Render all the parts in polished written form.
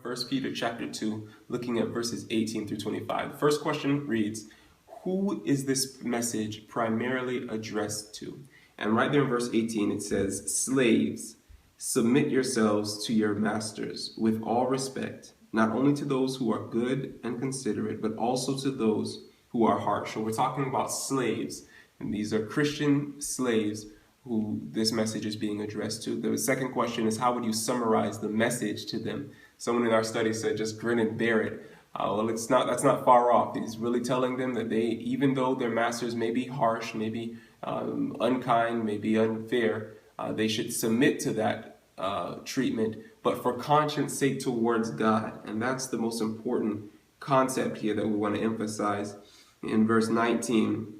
1 Peter chapter 2, looking at verses 18 through 25. The first question reads, who is this message primarily addressed to? And right there in verse 18 it says, slaves, submit yourselves to your masters with all respect, not only to those who are good and considerate, but also to those who are harsh. So we're talking about slaves, and these are Christian slaves who this message is being addressed to. The second question is, how would you summarize the message to them? Someone in our study said, just grin and bear it. Well, that's not far off. He's really telling them that they, even though their masters may be harsh, maybe unkind, maybe unfair, they should submit to that treatment, but for conscience sake towards God. And that's the most important concept here that we want to emphasize. In verse 19,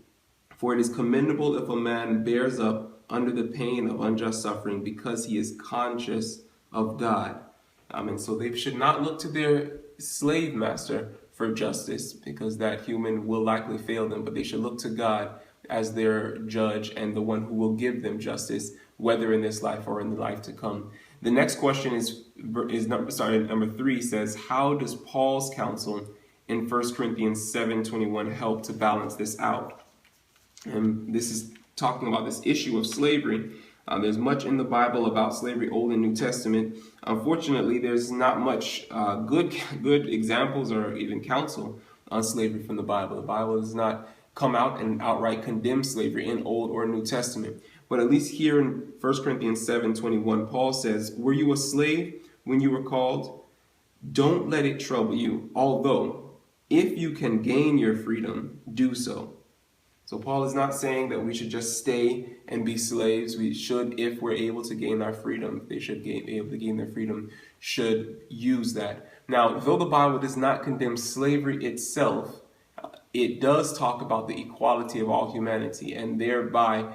for it is commendable if a man bears up under the pain of unjust suffering because he is conscious of God. And so they should not look to their slave master for justice, because that human will likely fail them, but they should look to God as their judge and the one who will give them justice, whether in this life or in the life to come. The next question number 3 says, how does Paul's counsel in 1 Corinthians 7:21 help to balance this out? And this is talking about this issue of slavery. There's much in the Bible about slavery, Old and New Testament. Unfortunately, there's not much good examples or even counsel on slavery from the Bible. The Bible does not come out and outright condemn slavery in Old or New Testament. But at least here in 1 Corinthians 7:21, Paul says, were you a slave when you were called? Don't let it trouble you, although if you can gain your freedom, do so. So Paul is not saying that we should just stay and be slaves. We should, if we're able to gain our freedom, they should be able to gain their freedom, should use that. Now, though the Bible does not condemn slavery itself, it does talk about the equality of all humanity, and thereby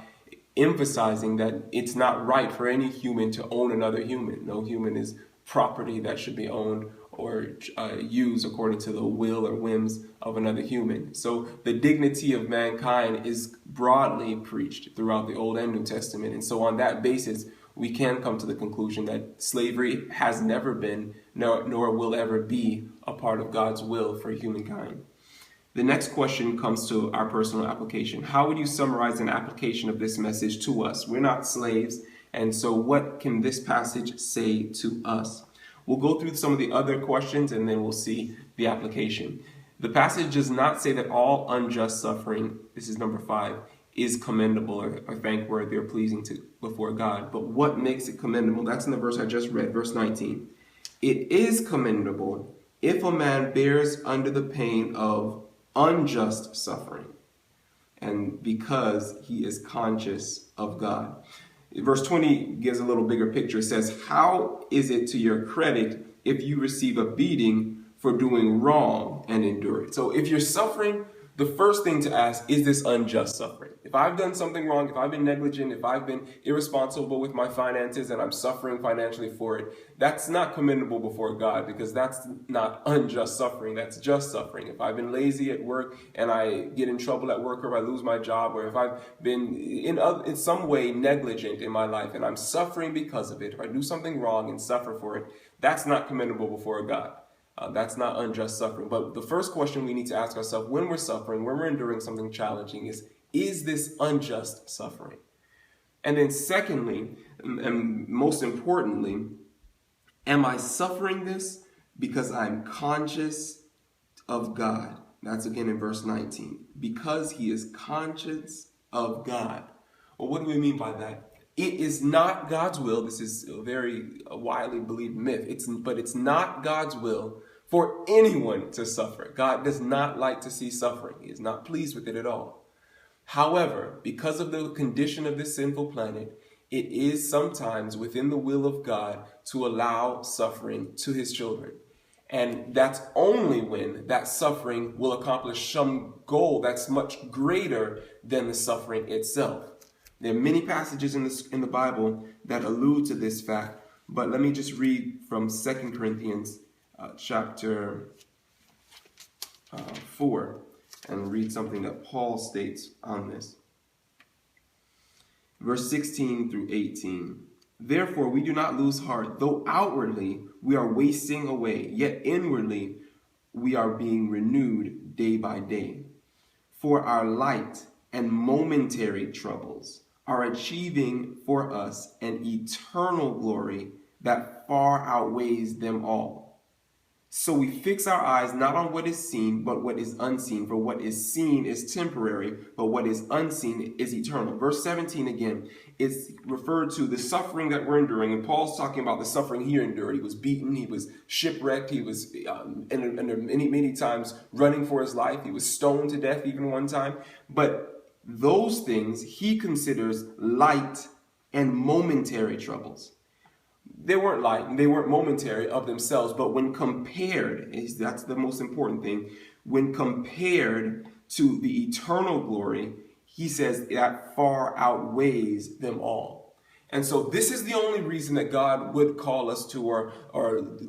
emphasizing that it's not right for any human to own another human. No human is property that should be owned or used according to the will or whims of another human. So the dignity of mankind is broadly preached throughout the Old and New Testament. And so on that basis, we can come to the conclusion that slavery has never been, nor will ever be, a part of God's will for humankind. The next question comes to our personal application. How would you summarize an application of this message to us? We're not slaves, and so what can this passage say to us? We'll go through some of the other questions and then we'll see the application. The passage does not say that all unjust suffering, this is number 5, is commendable or thankworthy or pleasing before God. But what makes it commendable? That's in the verse I just read, verse 19. It is commendable if a man bears under the pain of unjust suffering, and because he is conscious of God. Verse 20 gives a little bigger picture. It says, how is it to your credit if you receive a beating for doing wrong and endure it? So if you're suffering, the first thing to ask, is this unjust suffering? If I've done something wrong, if I've been negligent, if I've been irresponsible with my finances and I'm suffering financially for it, that's not commendable before God, because that's not unjust suffering, that's just suffering. If I've been lazy at work and I get in trouble at work, or I lose my job, or if I've been in some way negligent in my life and I'm suffering because of it, if I do something wrong and suffer for it, that's not commendable before God. That's not unjust suffering. But the first question we need to ask ourselves when we're suffering, when we're enduring something challenging, is this unjust suffering? And then secondly, and most importantly, am I suffering this because I'm conscious of God? That's again in verse 19. Because he is conscious of God. Well, what do we mean by that? It is not God's will. This is a very widely believed myth. But it's not God's will for anyone to suffer. God does not like to see suffering. He is not pleased with it at all. However, because of the condition of this sinful planet, it is sometimes within the will of God to allow suffering to his children. And that's only when that suffering will accomplish some goal that's much greater than the suffering itself. There are many passages in the Bible that allude to this fact, but let me just read from 2 Corinthians chapter 4 and read something that Paul states on this. Verse 16 through 18, Therefore, we do not lose heart, though outwardly we are wasting away, yet inwardly we are being renewed day by day. For our light and momentary troubles are achieving for us an eternal glory that far outweighs them all. So we fix our eyes not on what is seen, but what is unseen. For what is seen is temporary, but what is unseen is eternal. Verse 17 again, it's referred to the suffering that we're enduring. And Paul's talking about the suffering he endured. He was beaten, he was shipwrecked, he was many times running for his life. He was stoned to death even one time. But those things he considers light and momentary troubles. They weren't light, they weren't momentary of themselves, but when compared, that's the most important thing, when compared to the eternal glory, he says that far outweighs them all. And so this is the only reason that God would call us to or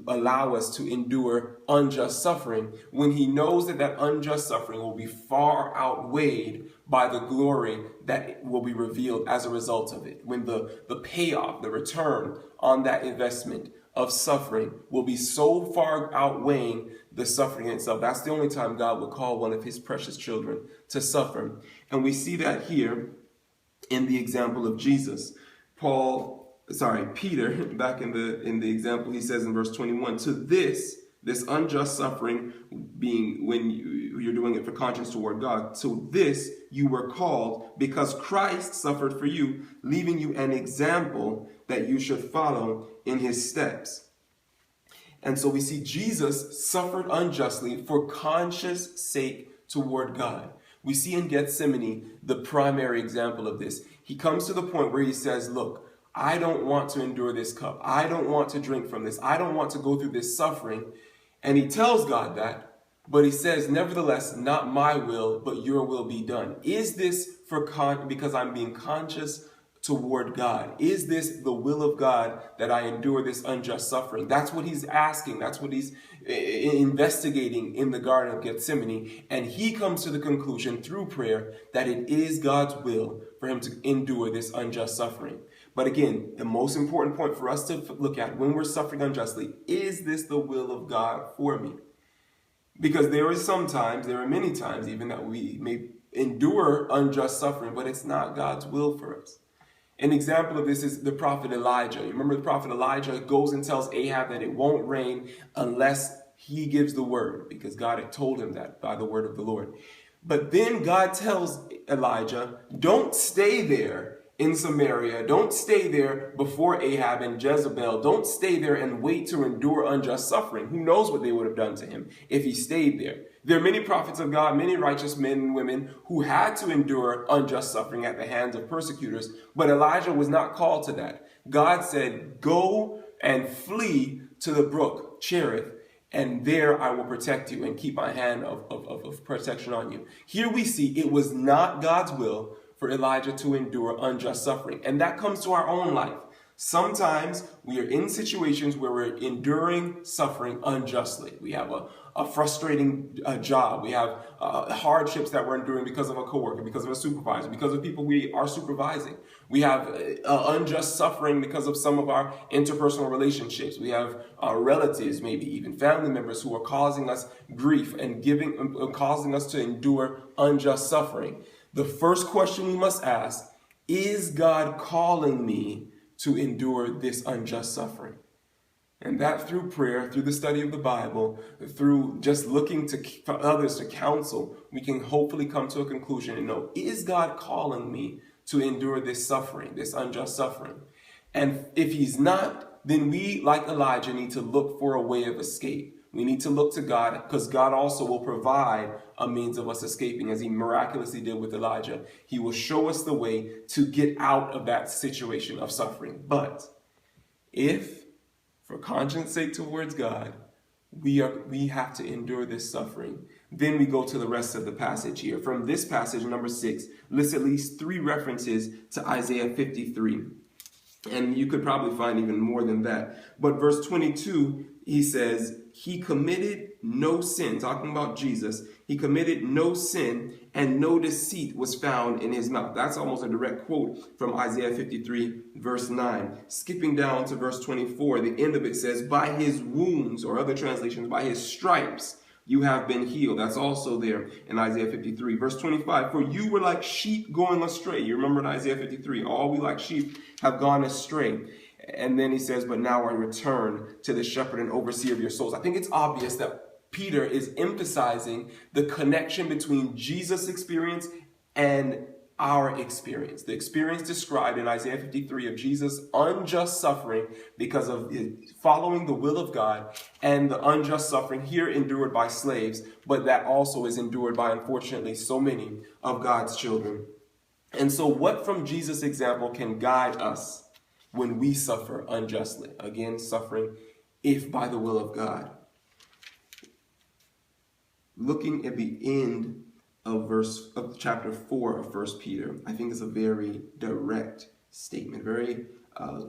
allow us to endure unjust suffering, when he knows that that unjust suffering will be far outweighed by the glory that will be revealed as a result of it. When the payoff, the return on that investment of suffering will be so far outweighing the suffering itself. That's the only time God would call one of his precious children to suffer. And we see that here in the example of Jesus. Peter, back in the example, he says in verse 21, to this unjust suffering being when you're doing it for conscience toward God, to this you were called because Christ suffered for you, leaving you an example that you should follow in his steps. And so we see Jesus suffered unjustly for conscience sake toward God. We see in Gethsemane the primary example of this. He comes to the point where he says, look, I don't want to endure this cup. I don't want to drink from this. I don't want to go through this suffering. And he tells God that, but he says, nevertheless, not my will, but your will be done. Is this because I'm being conscious toward God? Is this the will of God that I endure this unjust suffering? That's what he's asking. That's what he's investigating in the Garden of Gethsemane. And he comes to the conclusion through prayer that it is God's will for him to endure this unjust suffering. But again, the most important point for us to look at when we're suffering unjustly, is this the will of God for me? Because there are many times even that we may endure unjust suffering, but it's not God's will for us. An example of this is the prophet Elijah. You remember the prophet Elijah goes and tells Ahab that it won't rain unless he gives the word, because God had told him that by the word of the Lord. But then God tells Elijah, don't stay there in Samaria. Don't stay there before Ahab and Jezebel. Don't stay there and wait to endure unjust suffering. Who knows what they would have done to him if he stayed there. There are many prophets of God, many righteous men and women who had to endure unjust suffering at the hands of persecutors, but Elijah was not called to that. God said, go and flee to the brook Cherith, and there I will protect you and keep my hand of protection on you. Here we see it was not God's will for Elijah to endure unjust suffering. And that comes to our own life. Sometimes we are in situations where we're enduring suffering unjustly. We have a frustrating job. We have hardships that we're enduring because of a coworker, because of a supervisor, because of people we are supervising. We have unjust suffering because of some of our interpersonal relationships. We have relatives, maybe even family members, who are causing us grief and causing us to endure unjust suffering. The first question we must ask, is God calling me to endure this unjust suffering? And that through prayer, through the study of the Bible, through just looking for others to counsel, we can hopefully come to a conclusion and know, is God calling me to endure this suffering, this unjust suffering? And if he's not, then we, like Elijah, need to look for a way of escape. We need to look to God, because God also will provide a means of us escaping, as he miraculously did with Elijah. He will show us the way to get out of that situation of suffering. But if, for conscience sake towards God, we have to endure this suffering, then we go to the rest of the passage here. From this passage, number 6, lists at least 3 references to Isaiah 53. And you could probably find even more than that. But verse 22 he says, he committed no sin, talking about Jesus. He committed no sin, and no deceit was found in his mouth. That's almost a direct quote from Isaiah 53, verse 9. Skipping down to verse 24, the end of it says, by his wounds, or other translations, by his stripes, you have been healed. That's also there in Isaiah 53. Verse 25, for you were like sheep going astray. You remember in Isaiah 53, all we like sheep have gone astray. And then he says, but now I return to the shepherd and overseer of your souls. I think it's obvious that Peter is emphasizing the connection between Jesus' experience and our experience. The experience described in Isaiah 53 of Jesus' unjust suffering because of following the will of God, and the unjust suffering here endured by slaves, but that also is endured by, unfortunately, so many of God's children. And so what from Jesus' example can guide us when we suffer unjustly? Again, suffering if by the will of God. Looking at the end of chapter 4 of 1 Peter, I think is a very direct statement, very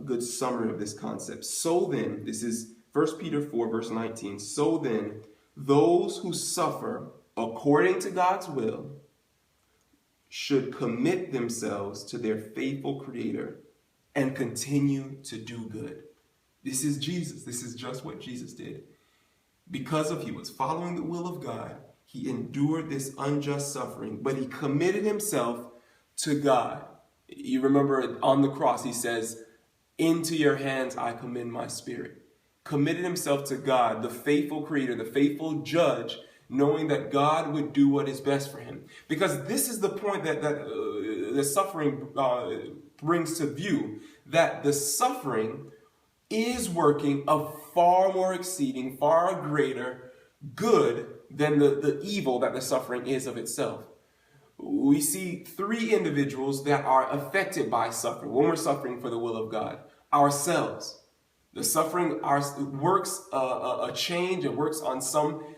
good summary of this concept. So then, this is 1 Peter 4, verse 19. So then, those who suffer according to God's will should commit themselves to their faithful Creator and continue to do good. This is Jesus. This is just what Jesus did. Because he was following the will of God, he endured this unjust suffering, but he committed himself to God. You remember on the cross, he says, into your hands I commend my spirit. Committed himself to God, the faithful Creator, the faithful judge, knowing that God would do what is best for him. Because this is the point that the suffering brings to view, that the suffering is working a far more exceeding, far greater good than the evil that the suffering is of itself. We see three individuals that are affected by suffering when we're suffering for the will of God. Ourselves. The suffering works a change. It works on some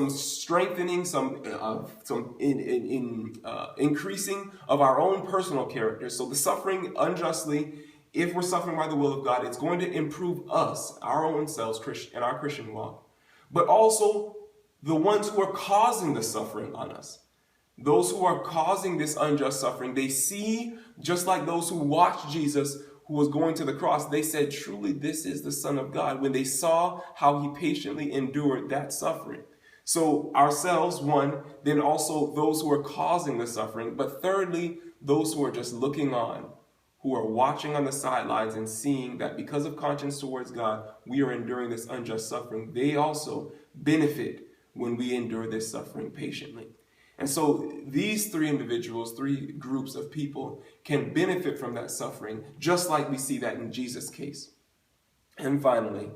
strengthening, some increasing of our own personal character. So the suffering unjustly, if we're suffering by the will of God, it's going to improve us, our own selves, in our Christian walk. But also the ones who are causing the suffering on us. Those who are causing this unjust suffering, they see, just like those who watched Jesus who was going to the cross, they said, truly, this is the Son of God, when they saw how he patiently endured that suffering. So ourselves, one, then also those who are causing the suffering, but thirdly, those who are just looking on, who are watching on the sidelines and seeing that because of conscience towards God, we are enduring this unjust suffering. They also benefit when we endure this suffering patiently. And so these three individuals, three groups of people, can benefit from that suffering, just like we see that in Jesus' case. And finally,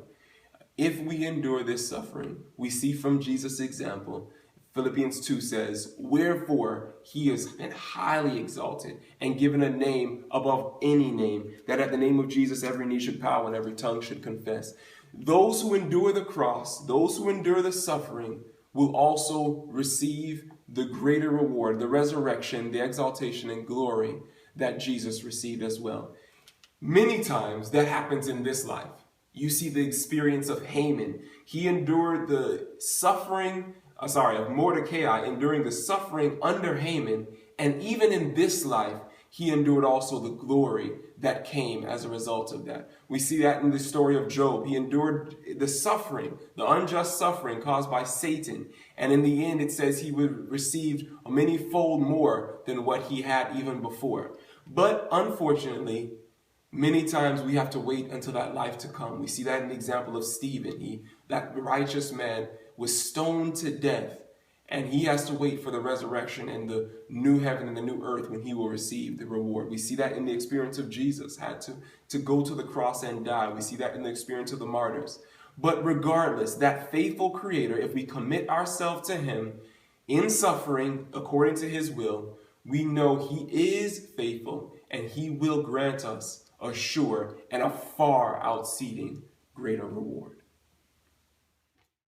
if we endure this suffering, we see from Jesus' example, Philippians 2 says, wherefore he has been highly exalted and given a name above any name, that at the name of Jesus every knee should bow and every tongue should confess. Those who endure the cross, those who endure the suffering, will also receive the greater reward, the resurrection, the exaltation and glory that Jesus received as well. Many times that happens in this life. You see the experience of Haman. He endured the suffering, of Mordecai, enduring the suffering under Haman. And even in this life, he endured also the glory that came as a result of that. We see that in the story of Job. He endured the suffering, the unjust suffering caused by Satan. And in the end, it says he would receive a many-fold more than what he had even before. But unfortunately, many times we have to wait until that life to come. We see that in the example of Stephen. That righteous man was stoned to death. And he has to wait for the resurrection and the new heaven and the new earth when he will receive the reward. We see that in the experience of Jesus, had to go to the cross and die. We see that in the experience of the martyrs. But regardless, that faithful Creator, if we commit ourselves to him in suffering according to his will, we know he is faithful and he will grant us a sure and a far outseeding greater reward.